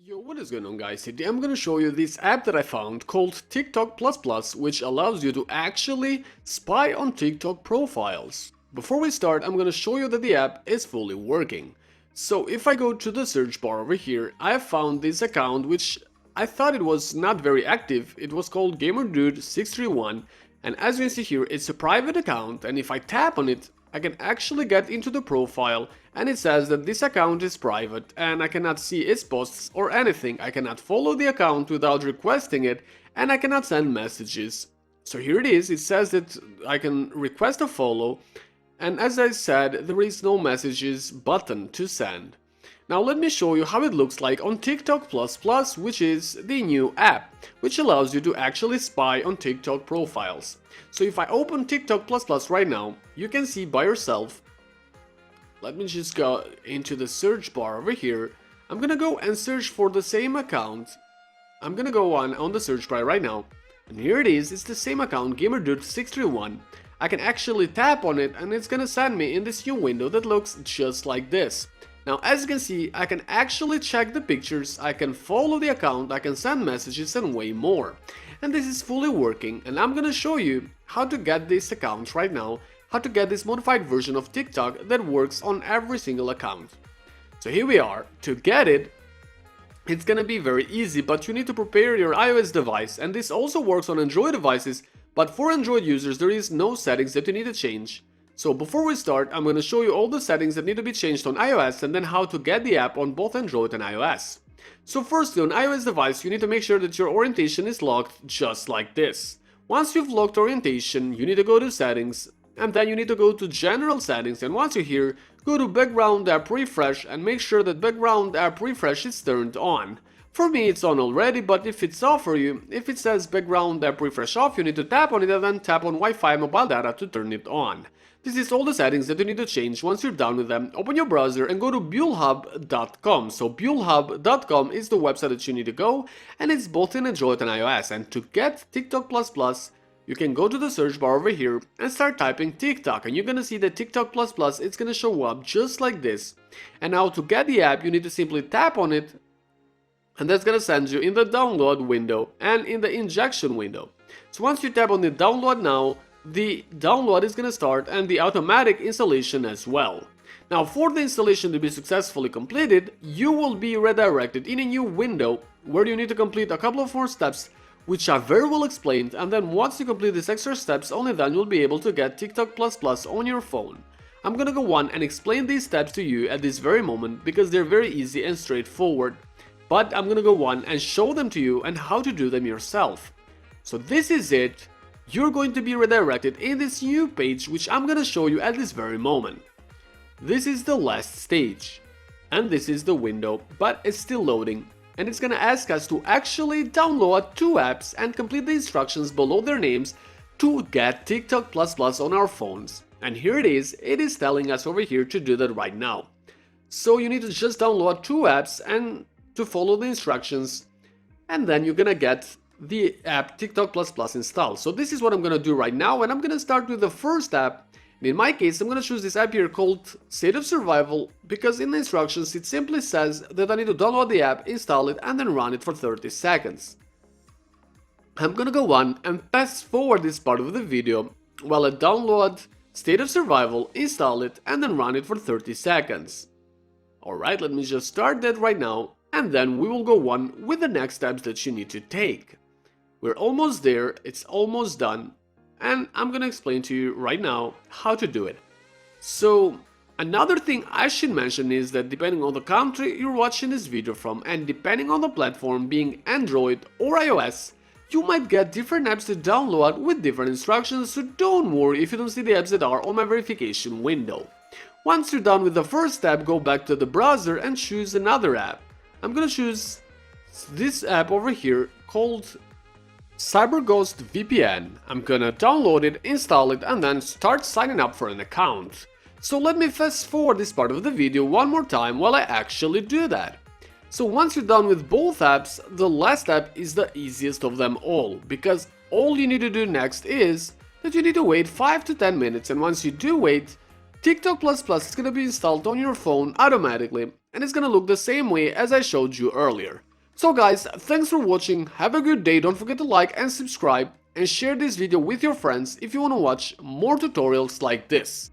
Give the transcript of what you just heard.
Yo, what is going on guys? Today I'm gonna show you this app that I found called TikTok which allows you to actually spy on TikTok profiles. Before we start, I'm gonna show you that the app is fully working. So if I go to the search bar over here, I have found this account which I thought it was not very active. It was called GamerDude631, and as you can see here, it's a private account, and if I tap on it, I can actually get into the profile, and it says that this account is private and I cannot see its posts or anything. I cannot follow the account without requesting it, and I cannot send messages. So here it is, it says that I can request a follow, and as I said, there is no messages button to send. Now let me show you how it looks like on TikTok++, which is the new app, which allows you to actually spy on TikTok profiles. So if I open TikTok++ right now, you can see by yourself. Let me just go into the search bar over here. I'm gonna go and search for the same account. I'm gonna go on the search bar right now, and here it is, it's the same account, GamerDude631. I can actually tap on it and it's gonna send me in this new window that looks just like this. Now as you can see, I can actually check the pictures, I can follow the account, I can send messages and way more. And this is fully working, and I'm gonna show you how to get this account right now, how to get this modified version of TikTok that works on every single account. So here we are. To get it, it's gonna be very easy, but you need to prepare your iOS device, and this also works on Android devices, but for Android users there is no settings that you need to change. So before we start, I'm going to show you all the settings that need to be changed on iOS and then how to get the app on both Android and iOS. So firstly, on iOS device, you need to make sure that your orientation is locked just like this. Once you've locked orientation, you need to go to settings, and then you need to go to general settings, and once you're here, go to background app refresh and make sure that background app refresh is turned on. For me it's on already, but if it's off for you, if it says background app refresh off, you need to tap on it and then tap on Wi-Fi mobile data to turn it on. This is all the settings that you need to change. Once you're done with them, open your browser and go to buellhub.com. So buellhub.com is the website that you need to go, and it's both in Android and iOS. And to get TikTok++, you can go to the search bar over here and start typing TikTok, and you're gonna see that TikTok++, it's gonna show up just like this. And now to get the app, you need to simply tap on it, and that's gonna send you in the download window and in the injection window. So once you tap on the download now, the download is gonna start and the automatic installation as well. Now for the installation to be successfully completed, you will be redirected in a new window where you need to complete a couple of more steps which are very well explained, and then once you complete these extra steps, only then you'll be able to get TikTok++ on your phone. I'm gonna go on and explain these steps to you at this very moment because they're very easy and straightforward. But I'm gonna go on and show them to you and how to do them yourself. So this is it. You're going to be redirected in this new page which I'm gonna show you at this very moment. This is the last stage. And this is the window, but it's still loading. And it's gonna ask us to actually download two apps and complete the instructions below their names to get TikTok++ on our phones. And here it is telling us over here to do that right now. So you need to just download two apps and to follow the instructions, and then you're gonna get the app TikTok++ installed. So this is what I'm gonna do right now, and I'm gonna start with the first app. And in my case, I'm gonna choose this app here called State of Survival, because in the instructions it simply says that I need to download the app, install it, and then run it for 30 seconds. I'm gonna go on and fast forward this part of the video while I download State of Survival, install it, and then run it for 30 seconds. Alright, let me just start that right now, and then we will go on with the next steps that you need to take. We're almost there, it's almost done, and I'm gonna explain to you right now how to do it. So, another thing I should mention is that depending on the country you're watching this video from, and depending on the platform being Android or iOS, you might get different apps to download with different instructions, so don't worry if you don't see the apps that are on my verification window. Once you're done with the first step, go back to the browser and choose another app. I'm gonna choose this app over here called CyberGhost VPN. I'm gonna download it, install it, and then start signing up for an account. So let me fast forward this part of the video one more time while I actually do that. So once you're done with both apps, the last step is the easiest of them all, because all you need to do next is that you need to wait 5 to 10 minutes, and once you do wait, TikTok++ is gonna be installed on your phone automatically, and it's gonna look the same way as I showed you earlier. So guys, thanks for watching, have a good day, don't forget to like and subscribe, and share this video with your friends if you wanna watch more tutorials like this.